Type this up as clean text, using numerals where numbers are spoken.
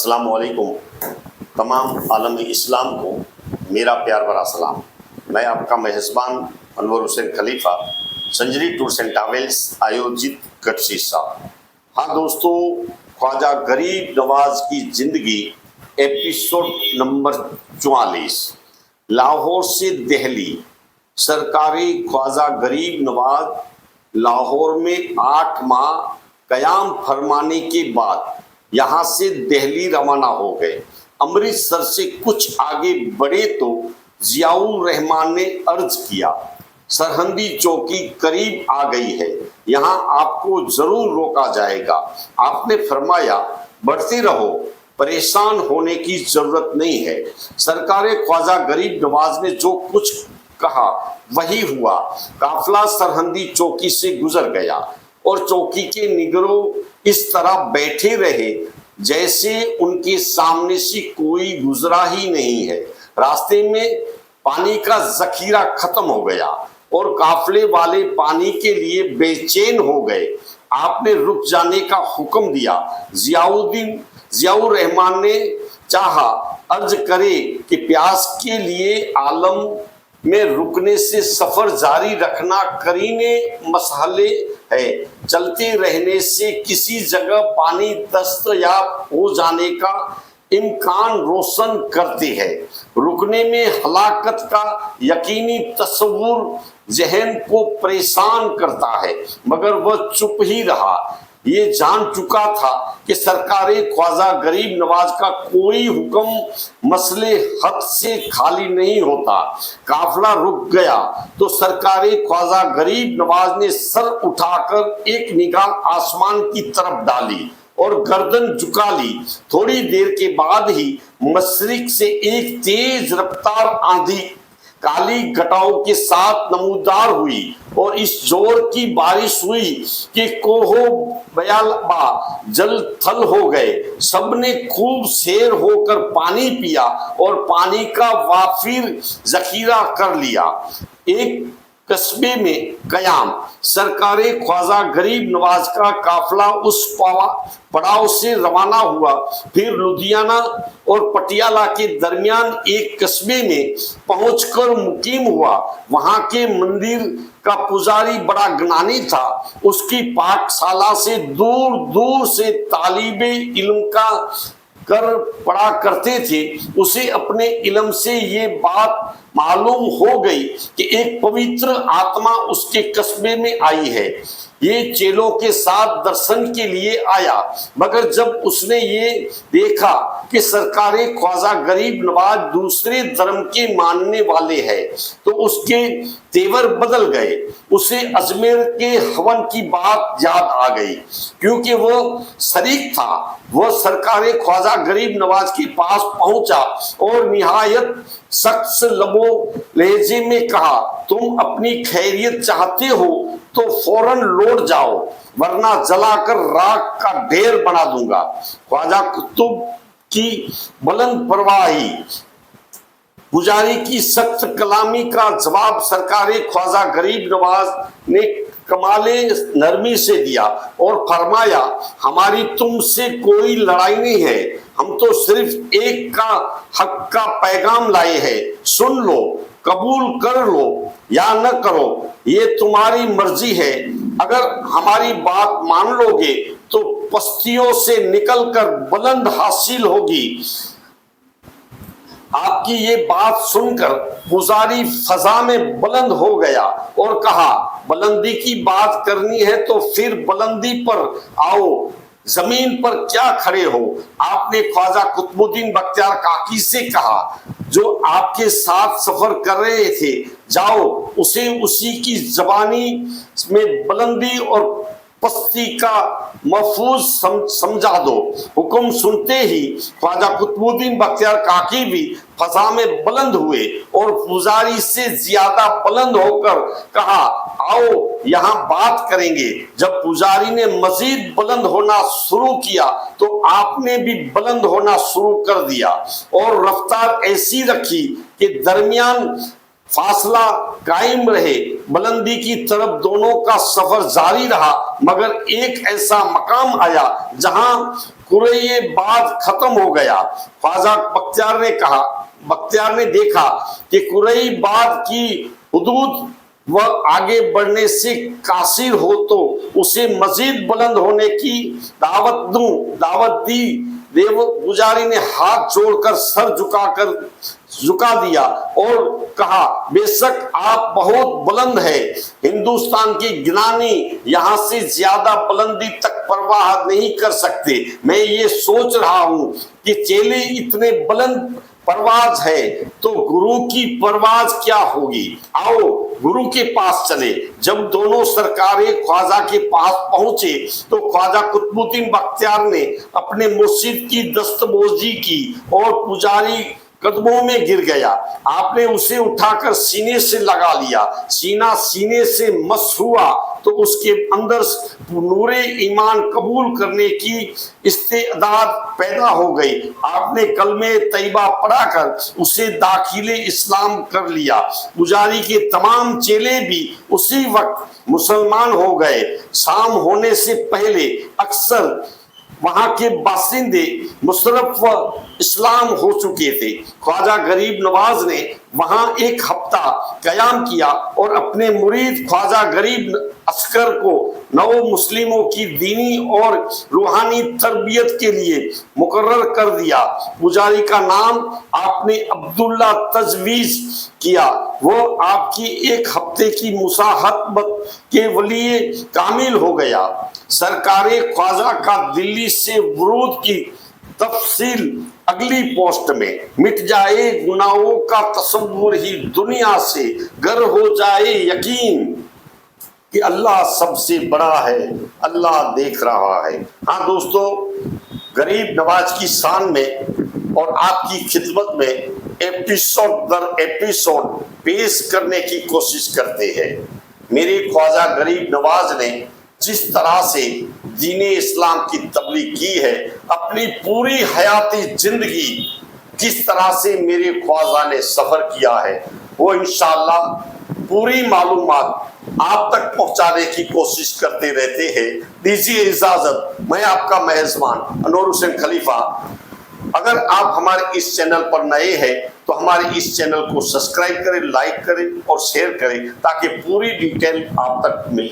अस्सलाम वालेकुम। तमाम आलम इस्लाम को मेरा प्यार भरा सलाम। मैं आपका मेज़बान अनवर हुसैन खलीफा, संजरी टूर्स एंड ट्रैवल्स आयोजित गढ़शीसा। हाँ दोस्तों, ख्वाजा गरीब नवाज की जिंदगी एपिसोड नंबर 44। लाहौर से दिल्ली। सरकारी ख्वाजा गरीब नवाज लाहौर में 8 माह कयाम फरमाने के बाद यहाँ से दिल्ली रवाना हो गए। अमृतसर से कुछ आगे बढ़े तो जियाउर रहमान ने अर्ज किया, सरहदी चौकी करीब आ गई है, यहाँ आपको जरूर रोका जाएगा। आपने फरमाया, बढ़ते रहो, परेशान होने की जरूरत नहीं है। सरकार ख्वाजा गरीब नवाज ने जो कुछ कहा वही हुआ। काफिला सरहदी चौकी से गुजर गया और चौकी के निगरों इस तरह बैठे रहे जैसे उनके सामने से कोई गुजरा ही नहीं है। रास्ते में पानी का जखीरा खत्म हो गया और काफिले वाले पानी के लिए बेचैन हो गए। आपने रुक जाने का हुक्म दिया। जियाउर रहमान ने चाहा अर्ज करे कि प्यास के लिए आलम में रुकने से सफर जारी रखना करीने मसले है। चलते रहने से किसी जगह पानी दस्तयाब हो जाने का इम्कान रोशन करते हैं। रुकने में हलाकत का यकीनी तस्वुर जहन को परेशान करता है, मगर वह चुप ही रहा। ये जान चुका था कि सरकार ख्वाजा गरीब नवाज का कोई हुक्म मसले हद से खाली नहीं होता। काफिला रुक गया तो सरकार ख्वाजा गरीब नवाज ने सर उठाकर एक निगाह आसमान की तरफ डाली और गर्दन झुका ली। थोड़ी देर के बाद ही मशरिक से एक तेज रफ्तार आंधी काली घटाओं के साथ नमूदार हुई और इस जोर की बारिश हुई कि कोहो बयालबा जल थल हो गए। सबने खूब शेर होकर पानी पिया और पानी का वाफिर जखीरा कर लिया। एक कस्बे में कयाम। सरकार ख्वाजा गरीब नवाज का काफिला उस पड़ाव से रवाना हुआ, फिर लुधियाना और पटियाला के दरमियान एक कस्बे में पहुंचकर मुकीम हुआ। वहां के मंदिर का पुजारी बड़ा ज्ञानी था। उसकी पाठशाला से दूर दूर से तालिबे इल्म का कर पढ़ा करते थे। उसे अपने इल्म से ये बात मालूम हो गई कि एक पवित्र आत्मा उसके कस्बे में आई है। ये चेलों के साथ दर्शन के लिए आया, मगर जब उसने ये देखा कि सरकार ख्वाजा गरीब नवाज दूसरे धर्म के मानने वाले हैं तो उसके तेवर बदल गए। उसे अजमेर के हवन की बात याद आ गई, क्योंकि वह शरीक था। वह सरकार ख्वाजा गरीब नवाज के पास पहुंचा और निहायत सख्त लबो लहजे में कहा, तुम अपनी खैरियत चाहते हो तो फौरन लौट जाओ, वरना जलाकर राख का ढेर बना दूंगा। ख्वाजा कुतुब की बुलंद परवाही पुजारी की सख्त कलामी का जवाब सरकार ख्वाजा गरीब नवाज ने कमाले नरमी से दिया और फरमाया, हमारी तुमसे कोई लड़ाई नहीं है, हम तो सिर्फ एक का हक का पैगाम लाए हैं। सुन लो, कबूल कर लो या न करो, ये तुम्हारी मर्जी है। अगर हमारी बात मान लोगे तो पस्तियों से निकलकर बुलंद हासिल होगी। आपकी ये बात सुनकर पुजारी फजा में बुलंद हो गया और कहा, बुलंदी की बात करनी है तो फिर बुलंदी पर आओ, जमीन पर क्या खड़े हो। आपने ख्वाजा कुतुबुद्दीन बख्तियार काकी से कहा, जो आपके साथ सफर कर रहे थे, जाओ उसे उसी की जबानी में बुलंदी और पस्ती का महफूज समझा दो। हुक्म सुनते ही ख्वाजा कुतुबुद्दीन बख्तियार काकी भी फजा में बुलंद हुए और पुजारी से ज्यादा बुलंद होकर कहा, आओ यहाँ बात करेंगे। जब पुजारी ने मजीद बुलंद होना शुरू किया तो आपने भी बुलंद होना शुरू कर दिया और रफ्तार ऐसी रखी कि दरमियान फासला कायम रहे, बुलंदी की तरफ दोनों का सफर जारी रहा, मगर एक ऐसा मकाम आया जहां कुरैये बाद खत्म हो गया। ख्वाजा बख्तियार ने देखा कि कुरैई बाद की हुदूद वह आगे बढ़ने से कासिर हो तो उसे मजीद बुलंद होने की दावत दी। देव पुजारी ने हाथ जोड़कर सर झुका दिया और कहा, बेशक आप बहुत बुलंद है, हिंदुस्तान की गिलानी यहाँ से ज्यादा बुलंदी तक परवाह नहीं कर सकते। मैं ये सोच रहा हूँ कि चेले इतने बुलंद परवाज है तो गुरु की परवाज क्या होगी। आओ गुरु के पास चले। जब दोनों सरकारें ख्वाजा के पास पहुंचे तो ख्वाजा कुतुबुद्दीन बख्तियार ने अपने मुर्शिद की दस्तबोजी की और पुजारी कदमों में गिर गया। आपने उसे उठाकर सीने से लगा लिया। सीना सीने से मस हुआ तो उसके अंदर नूरे ईमान कबूल करने की इस्तेदाद पैदा हो गई। आपने कलमे तैयबा पढ़ाकर उसे दाखिले इस्लाम कर लिया। पुजारी के तमाम चेले भी उसी वक्त मुसलमान हो गए। शाम होने से पहले अक्सर वहां के बासिंदे मुशर्रफ व इस्लाम हो चुके थे। ख्वाजा गरीब नवाज ने वहां एक हफ्ता कयाम किया और अपने मुरीद ख्वाजा गरीब अस्कर को नव मुस्लिमों की दीनी और रूहानी तरबियत के लिए मुकर्रर कर दिया। पुजारी का नाम आपने अब्दुल्ला तजवीज किया। वो आपकी एक हफ्ते की मुसाहबत के वली कामिल हो गया। सरकारे ख्वाजा का दिल्ली से वरूद की तफसील अगली पोस्ट में। मिट जाए गुनाहों का तसव्वुर ही दुनिया से, गर हो जाए यकीन कि अल्लाह सबसे बड़ा है, अल्लाह देख रहा है। हाँ दोस्तों, गरीब नवाज की शान में और आपकी खिदमत में एपिसोड दर एपिसोड पेश करने की कोशिश करते हैं। मेरे ख्वाजा गरीब नवाज ने जिस तरह से दीने इस्लाम की तबलीग की है, अपनी पूरी हयाती जिंदगी किस तरह से मेरे ख्वाजा ने सफर किया है, वो इंशाअल्लाह पूरी मालूमात आप तक पहुंचाने की कोशिश करते रहते हैं। दीजिए इजाजत, मैं आपका मेहमान अनवर हुसैन खलीफा। अगर आप हमारे इस चैनल पर नए हैं तो हमारे इस चैनल को सब्सक्राइब करें, लाइक करें और शेयर करें ताकि पूरी डिटेल आप तक मिले।